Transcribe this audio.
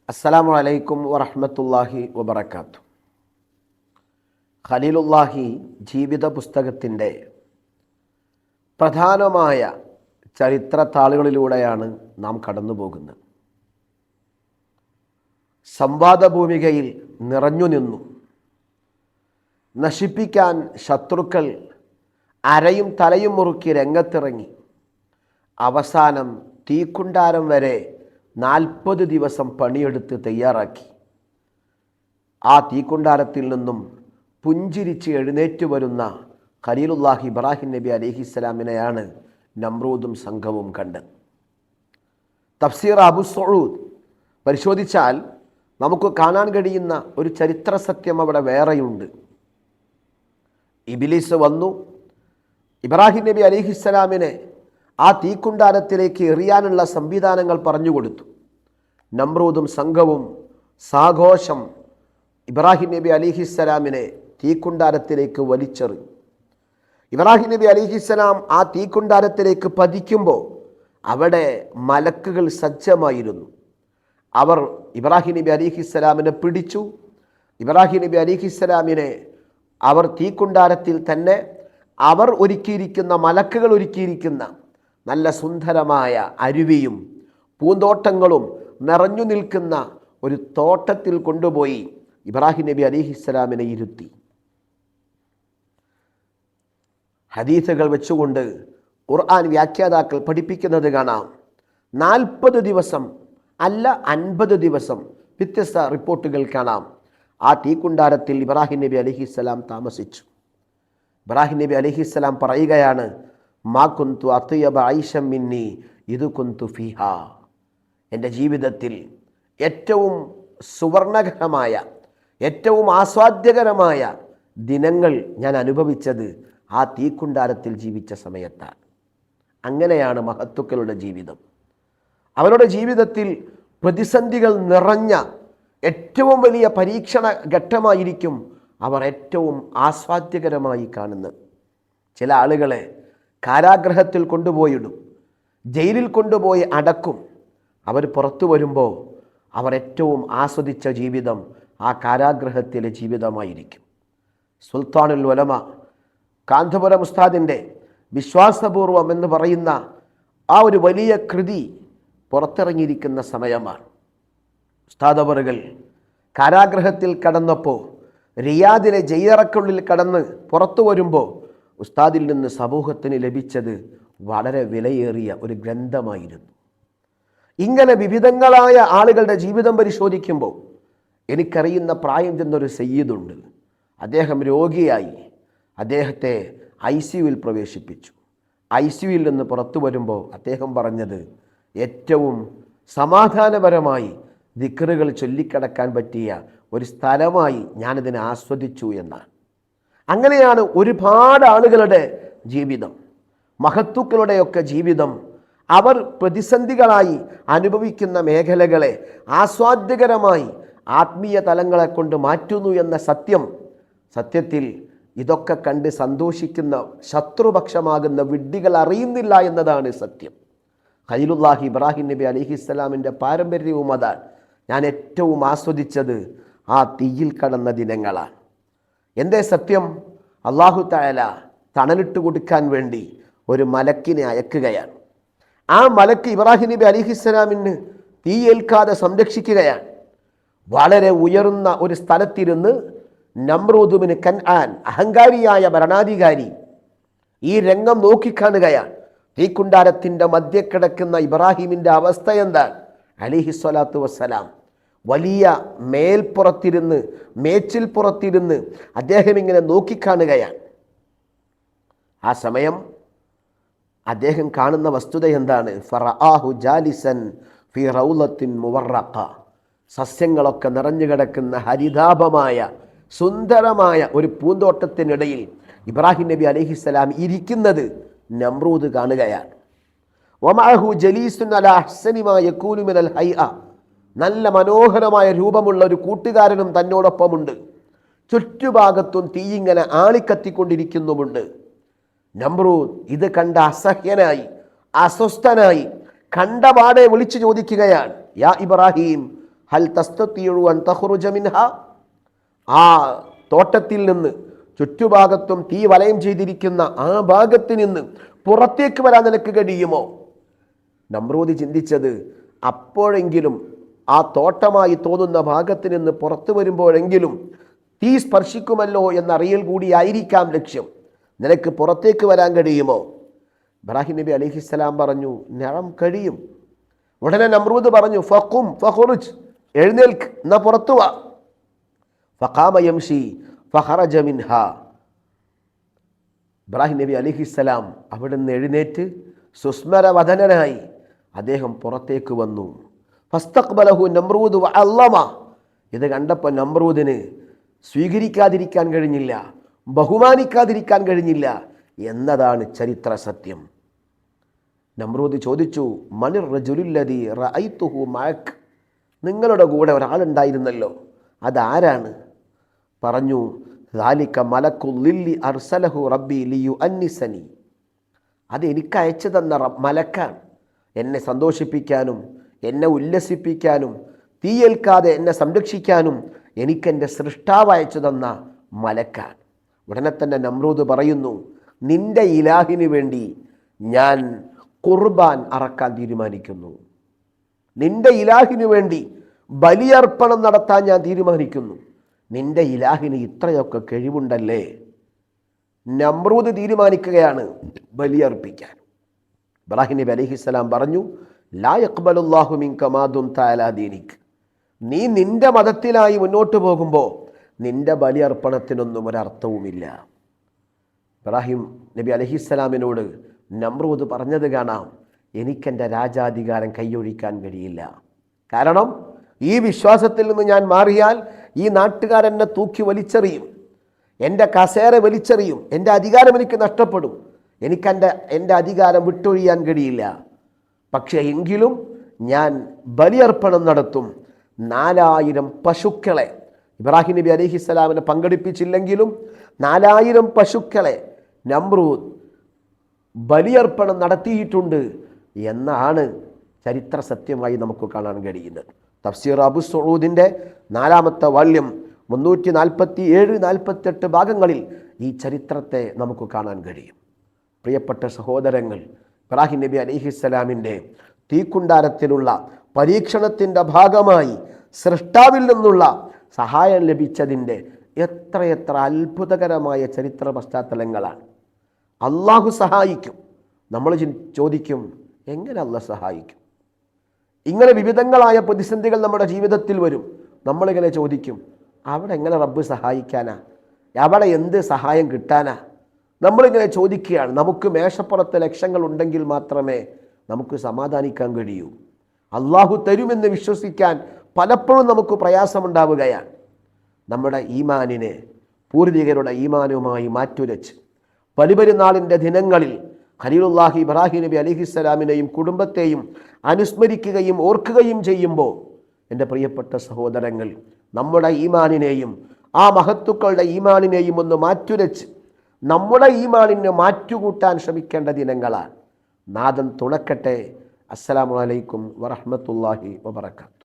അസ്സലാമു അലൈക്കും വറഹ്മത്തുള്ളാഹി വബറകാതുഹു. ഖലീലുല്ലാഹി ജീവിത പുസ്തകത്തിൻ്റെ പ്രധാനമായ ചരിത്ര താളുകളിലൂടെയാണ് നാം കടന്നു പോകുന്നത്. സംവാദ ഭൂമികയിൽ നിറഞ്ഞു നിന്നു. നശിപ്പിക്കാൻ ശത്രുക്കൾ അരയും തലയും മുറുക്കി രംഗത്തിറങ്ങി. അവസാനം തീക്കുണ്ടാരം വരെ 40 ദിവസം പണിയെടുത്ത് തയ്യാറാക്കി. ആ തീക്കുണ്ടാരത്തിൽ നിന്നും പുഞ്ചിരിച്ച് എഴുന്നേറ്റ് വരുന്ന ഖലീലുല്ലാഹി ഇബ്രാഹിം നബി അലൈഹിസ്സലാമിനെയാണ് നമ്രൂദും സംഘവും കണ്ടത്. തഫ്സീർ അബു സഊദ് പരിശോധിച്ചാൽ നമുക്ക് കാണാൻ കഴിയുന്ന ഒരു ചരിത്ര സത്യം അവിടെ വേറെയുണ്ട്. ഇബ്ലീസ് വന്നു ഇബ്രാഹിം നബി അലൈഹിസ്സലാമിനെ ആ തീക്കുണ്ടാരത്തിലേക്ക് എറിയാനുള്ള സംവിധാനങ്ങൾ പറഞ്ഞുകൊടുത്തു. നമ്രൂദും സംഘവും സാഘോഷം ഇബ്രാഹിം നബി അലിഹിസ്സലാമിനെ തീക്കുണ്ടാരത്തിലേക്ക് വലിച്ചെറിഞ്ഞു. ഇബ്രാഹിം നബി അലിഹിസ്സലാം ആ തീക്കുണ്ടാരത്തിലേക്ക് പതിക്കുമ്പോൾ അവിടെ മലക്കുകൾ സജ്ജമായിരുന്നു. അവർ ഇബ്രാഹിം നബി അലിഹിസ്സലാമിനെ പിടിച്ചു. ഇബ്രാഹിം നബി അലിഹിസ്സലാമിനെ അവർ തീക്കുണ്ടാരത്തിൽ തന്നെ അവർ ഒരുക്കിയിരിക്കുന്ന മലക്കുകൾ ഒരുക്കിയിരിക്കുന്ന നല്ല സുന്ദരമായ അരുവിയും പൂന്തോട്ടങ്ങളും നിറഞ്ഞു നിൽക്കുന്ന ഒരു തോട്ടത്തിൽ കൊണ്ടുപോയി ഇബ്രാഹിം നബി അലിഹിസ്സലാമിനെ ഇരുത്തി. ഹദീസുകൾ വെച്ചുകൊണ്ട് ഖുർആൻ വ്യാഖ്യാതാക്കൾ പഠിപ്പിക്കുന്നത് കാണാം. 40 ദിവസം അല്ല 50 ദിവസം വ്യത്യസ്ത റിപ്പോർട്ടുകൾ കാണാം. ആ തീക്കുണ്ടാരത്തിൽ ഇബ്രാഹിം നബി അലിഹിസ്സലാം താമസിച്ചു. ഇബ്രാഹിം നബി അലിഹിസ്സലാം പറയുകയാണ്, മാ കുന്തു അത്യബ ഐശം മിന്നി ഇത് കുന്തു ഫിഹാ. എൻ്റെ ജീവിതത്തിൽ ഏറ്റവും സുവർണകരമായ ഏറ്റവും ആസ്വാദ്യകരമായ ദിനങ്ങൾ ഞാൻ അനുഭവിച്ചത് ആ തീക്കുണ്ടാരത്തിൽ ജീവിച്ച സമയത്താണ്. അങ്ങനെയാണ് മഹത്തുക്കളുടെ ജീവിതം. അവരുടെ ജീവിതത്തിൽ പ്രതിസന്ധികൾ നിറഞ്ഞ ഏറ്റവും വലിയ പരീക്ഷണ ഘട്ടമായിരിക്കും അവർ ഏറ്റവും ആസ്വാദ്യകരമായി കാണുന്നത്. ചില ആളുകളെ കാരാഗ്രഹത്തിൽ കൊണ്ടുപോയിടും, ജയിലിൽ കൊണ്ടുപോയി അടക്കും. അവർ പുറത്തു വരുമ്പോൾ അവർ ഏറ്റവും ആസ്വദിച്ച ജീവിതം ആ കാരാഗ്രഹത്തിലെ ജീവിതമായിരിക്കും. സുൽത്താനുൽ ഉലമ കാന്തപുരം ഉസ്താദിൻ്റെ വിശ്വാസപൂർവം എന്ന് പറയുന്ന ആ ഒരു വലിയ കൃതി പുറത്തിറങ്ങിയിരിക്കുന്ന സമയമാണ്. ഉസ്താദ് അവറുകൾ കാരാഗ്രഹത്തിൽ കടന്നപ്പോൾ റിയാദിലെ ജയിലറക്കുള്ളിൽ കടന്ന് പുറത്തു വരുമ്പോൾ ഉസ്താദിൽ നിന്ന് സമൂഹത്തിന് ലഭിച്ചത് വളരെ വിലയേറിയ ഒരു ഗ്രന്ഥമായിരുന്നു. ഇങ്ങനെ വിവിധങ്ങളായ ആളുകളുടെ ജീവിതം പരിശോധിക്കുമ്പോൾ എനിക്കറിയുന്ന പ്രായം ചെന്നൊരു സയ്യിദുണ്ട്. അദ്ദേഹം രോഗിയായി. അദ്ദേഹത്തെ ICUവിൽ പ്രവേശിപ്പിച്ചു. ICUവിൽ നിന്ന് പുറത്തു വരുമ്പോൾ അദ്ദേഹം പറഞ്ഞത് ഏറ്റവും സമാധാനപരമായി ദിക്റുകൾ ചൊല്ലിക്കടക്കാൻ പറ്റിയ ഒരു സ്ഥലമായി ഞാനിതിനെ ആസ്വദിച്ചു എന്നാണ്. അങ്ങനെയാണ് ഒരുപാട് ആളുകളുടെ ജീവിതം, മഹത്തുക്കളുടെയൊക്കെ ജീവിതം. അവർ പ്രതിസന്ധികളായി അനുഭവിക്കുന്ന മേഖലകളെ ആസ്വാദ്യകരമായി ആത്മീയ തലങ്ങളെ കൊണ്ട് മാറ്റുന്നു എന്ന സത്യത്തിൽ ഇതൊക്കെ കണ്ട് സന്തോഷിക്കുന്ന ശത്രുപക്ഷമാകുന്ന വിഡ്ഢികൾ അറിയുന്നില്ല എന്നതാണ് സത്യം. ഖലീലുല്ലാഹി ഇബ്രാഹിം നബി അലിഹിസ്സലാമിൻ്റെ പാരമ്പര്യവും അതാണ്. ഞാൻ ഏറ്റവും ആസ്വദിച്ചത് ആ തീയിൽ കടന്ന ദിനങ്ങളാണ്. എന്തേ സത്യം? അല്ലാഹു തആല തണലിട്ട് കൊടുക്കാൻ വേണ്ടി ഒരു മലക്കിനെ അയക്കുകയാണ്. ആ മലക്ക് ഇബ്രാഹിം നബി അലിഹിസ്സലാമിന് തീയേൽക്കാതെ സംരക്ഷിക്കുകയാണ്. വളരെ ഉയർന്ന ഒരു സ്ഥലത്തിരുന്ന് നമ്രൂദുബിന് കൻആൻ, അഹങ്കാരിയായ ഭരണാധികാരി, ഈ രംഗം നോക്കിക്കാണുകയാണ്. തീക്കുണ്ടാരത്തിൻ്റെ മധ്യ കിടക്കുന്ന ഇബ്രാഹിമിൻ്റെ അവസ്ഥ എന്താണ്? അലിഹിസ്വലാത്തു വസ്സലാം വലിയ മേൽപ്പുറത്തിരുന്ന്, മേച്ചിൽ പുറത്തിരുന്ന് അദ്ദേഹം ഇങ്ങനെ നോക്കിക്കാണുകയാണ്. ആ സമയം അദ്ദേഹം കാണുന്ന വസ്തുത എന്താണ്? ഫറആഹു ജാലിസൻ ഫി റൗളത്തിൻ മുവറഖ. സസ്യങ്ങളൊക്കെ നിറഞ്ഞു കിടക്കുന്ന ഹരിതാഭമായ സുന്ദരമായ ഒരു പൂന്തോട്ടത്തിനിടയിൽ ഇബ്രാഹിം നബി അലൈഹിസ്സലാം ഇരിക്കുന്നത് നമ്രൂദ് കാണുകയാണ്. വമഅഹു ജലീസുൻ അലാ അഹ്സനി മാ യകൂനു മിനൽ ഹൈഅ. നല്ല മനോഹരമായ രൂപമുള്ള ഒരു കൂട്ടുകാരനും തന്നോടൊപ്പമുണ്ട്. ചുറ്റുഭാഗത്തും തീയിങ്ങനെ ആളിക്കത്തിക്കൊണ്ടിരിക്കുന്നുമുണ്ട്. നമ്രൂദ് ഇത് കണ്ട അസഹ്യനായി, അസ്വസ്ഥനായി കണ്ടപാടെ വിളിച്ചു ചോദിക്കുകയാണ്, യാ ഇബ്രാഹിം ഹൽ തസ്തതിഉ അൻ തഖ്റുജ മിൻഹാ, ആ തോട്ടത്തിൽ നിന്ന് ചുറ്റുഭാഗത്തും തീ വലയം ചെയ്തിരിക്കുന്ന ആ ഭാഗത്ത് നിന്ന് പുറത്തേക്ക് വരാൻ നിനക്ക് കഴിയുമോ? നമ്രൂദ് ചിന്തിച്ചത്, അപ്പോഴെങ്കിലും ആ തോട്ടമായി തോന്നുന്ന ഭാഗത്ത് നിന്ന് പുറത്തു വരുമ്പോഴെങ്കിലും തീ സ്പർശിക്കുമല്ലോ എന്നറിയൽ കൂടിയായിരിക്കാം ലക്ഷ്യം. നിനക്ക് പുറത്തേക്ക് വരാൻ കഴിയുമോ? ഇബ്രാഹിം നബി അലൈഹിസ്സലാം പറഞ്ഞു, നഅം, കഴിയും. ഉടനെ നമ്രൂദ് പറഞ്ഞു, ഫഖും ഫഖുറുജ്, എഴുന്നേൽക്ക്, എന്നാ പുറത്തു വാ. ഫഖാമ യംശി ഫഖറജ മിൻഹാ. ഇബ്രാഹിം നബി അലൈഹിസ്സലാം അവിടുന്ന് എഴുന്നേറ്റ് സുസ്മരവദനായി അദ്ദേഹം പുറത്തേക്ക് വന്നു. ഫസ്തഖ്ബലഹു നമ്രൂദ് വഅല്ലമ. ഇത് കണ്ടപ്പോൾ നമ്രൂദിന് സ്വീകരിക്കാതിരിക്കാൻ കഴിഞ്ഞില്ല, ബഹുമാനിക്കാതിരിക്കാൻ കഴിഞ്ഞില്ല എന്നതാണ് ചരിത്ര സത്യം. നമ്രൂദ് ചോദിച്ചു, മനിർ റജുലുല്ലദീ റഅയ്തുഹു മഅക്, നിങ്ങളുടെ കൂടെ ഒരാളുണ്ടായിരുന്നല്ലോ, അതാരാണ്? പറഞ്ഞു, ദാലിക മലക്കുൽ ലില്ലി അർസലഹു റബ്ബി ലിയുഅന്നിസനി, അത് എനിക്ക് അയച്ചു തന്ന മലക്കാണ്, എന്നെ സന്തോഷിപ്പിക്കാനും എന്നെ ഉല്ലസിപ്പിക്കാനും തീയേൽക്കാതെ എന്നെ സംരക്ഷിക്കാനും എനിക്കെൻ്റെ സൃഷ്ടാവ് അയച്ചു തന്ന മലക്കാണ്. ഉടനെ തന്നെ നമ്രൂദ് പറയുന്നു, നിന്റെ ഇലാഹിന് വേണ്ടി ഞാൻ ഖുർബാൻ അറക്കാൻ തീരുമാനിക്കുന്നു, നിന്റെ ഇലാഹിനു വേണ്ടി ബലിയർപ്പണം നടത്താൻ ഞാൻ തീരുമാനിക്കുന്നു. നിന്റെ ഇലാഹിന് ഇത്രയൊക്കെ കഴിവുണ്ടല്ലേ? നമ്രൂദ് തീരുമാനിക്കുകയാണ് ബലിയർപ്പിക്കാൻ. ഇബ്രാഹിം നബി അലൈഹിസ്സലാം പറഞ്ഞു, ലാ യഖ്ബലുല്ലാഹു മിൻക മാ ദുംത അലാ ദീനിക്, നീ നിന്റെ മതത്തിലായി മുന്നോട്ട് പോകുമ്പോൾ നിന്റെ ബലിയർപ്പണത്തിനൊന്നും ഒരർത്ഥവുമില്ല. ഇബ്രാഹിം നബി അലൈഹിസ്സലാമിനോട് നമ്രൂദ് പറഞ്ഞത് കാണാം, എനിക്കെൻ്റെ രാജാധികാരം കൈയൊഴിക്കാൻ കഴിയില്ല. കാരണം ഈ വിശ്വാസത്തിൽ നിന്ന് ഞാൻ മാറിയാൽ ഈ നാട്ടുകാരെന്നെ തൂക്കി വലിച്ചെറിയും, എൻ്റെ കസേര വലിച്ചെറിയും, എൻ്റെ അധികാരം എനിക്ക് നഷ്ടപ്പെടും, എൻ്റെ അധികാരം വിട്ടൊഴിയാൻ കഴിയില്ല. പക്ഷേ എങ്കിലും ഞാൻ ബലിയർപ്പണം നടത്തും. 4000 പശുക്കളെ ഇബ്രാഹിം നബി അലൈഹിസ്സലാമിനെ പങ്കെടുപ്പിച്ചില്ലെങ്കിലും 4000 പശുക്കളെ നമ്രൂദ് ബലിയർപ്പണം നടത്തിയിട്ടുണ്ട് എന്നാണ് ചരിത്ര സത്യമായി നമുക്ക് കാണാൻ കഴിയുന്നത്. തഫ്സീർ അബു സഊദിൻ്റെ 4ാമത്തെ വാല്യം 347-48 ഭാഗങ്ങളിൽ ഈ ചരിത്രത്തെ നമുക്ക് കാണാൻ കഴിയും. പ്രിയപ്പെട്ട സഹോദരങ്ങൾ, ഇബ്രാഹിം നബി അലൈഹിസ്സലാമിൻ്റെ തീക്കുണ്ടാരത്തിലുള്ള പരീക്ഷണത്തിൻ്റെ ഭാഗമായി സൃഷ്ടാവിൽ നിന്നുള്ള സഹായം ലഭിച്ചതിൻ്റെ എത്രയെത്ര അത്ഭുതകരമായ ചരിത്ര പശ്ചാത്തലങ്ങളാണ്. അള്ളാഹു സഹായിക്കും. നമ്മൾ ചോദിക്കും, എങ്ങനെ അള്ളാഹ് സഹായിക്കും? ഇങ്ങനെ വിവിധങ്ങളായ പ്രതിസന്ധികൾ നമ്മുടെ ജീവിതത്തിൽ വരും. നമ്മളിങ്ങനെ ചോദിക്കും, അവിടെ എങ്ങനെ റബ്ബ് സഹായിക്കാനാ? അവിടെ എന്ത് സഹായം കിട്ടാനാ? നമ്മളിങ്ങനെ ചോദിക്കുകയാണ്. നമുക്ക് മേശപ്പുറത്ത് ലക്ഷങ്ങൾ ഉണ്ടെങ്കിൽ മാത്രമേ നമുക്ക് സമാധാനിക്കാൻ കഴിയൂ. അള്ളാഹു തരുമെന്ന് വിശ്വസിക്കാൻ പലപ്പോഴും നമുക്ക് പ്രയാസമുണ്ടാവുകയാണ്. നമ്മുടെ ഈമാനിനെ പൂർവികരുടെ ഈമാനുമായി മാറ്റുരച്ച് ബലിപെരുന്നാളിൻ്റെ ദിനങ്ങളിൽ ഖലീലുല്ലാഹി ഇബ്രാഹിം നബി അലൈഹിസ്സലാമിനെയും കുടുംബത്തെയും അനുസ്മരിക്കുകയും ഓർക്കുകയും ചെയ്യുമ്പോൾ എൻ്റെ പ്രിയപ്പെട്ട സഹോദരങ്ങൾ, നമ്മുടെ ഈമാനിനെയും ആ മഹത്തുക്കളുടെ ഈമാനിനെയും ഒന്ന് മാറ്റുരച്ച് നമ്മുടെ ഈമാനിനെ മാറ്റുകൂട്ടാൻ ശ്രമിക്കേണ്ട ദിനങ്ങളാണ്. നാഥൻ തുണക്കട്ടെ. അസ്സലാമു അലൈക്കും വറഹ്മത്തുള്ളാഹി വബറകാതുഹു.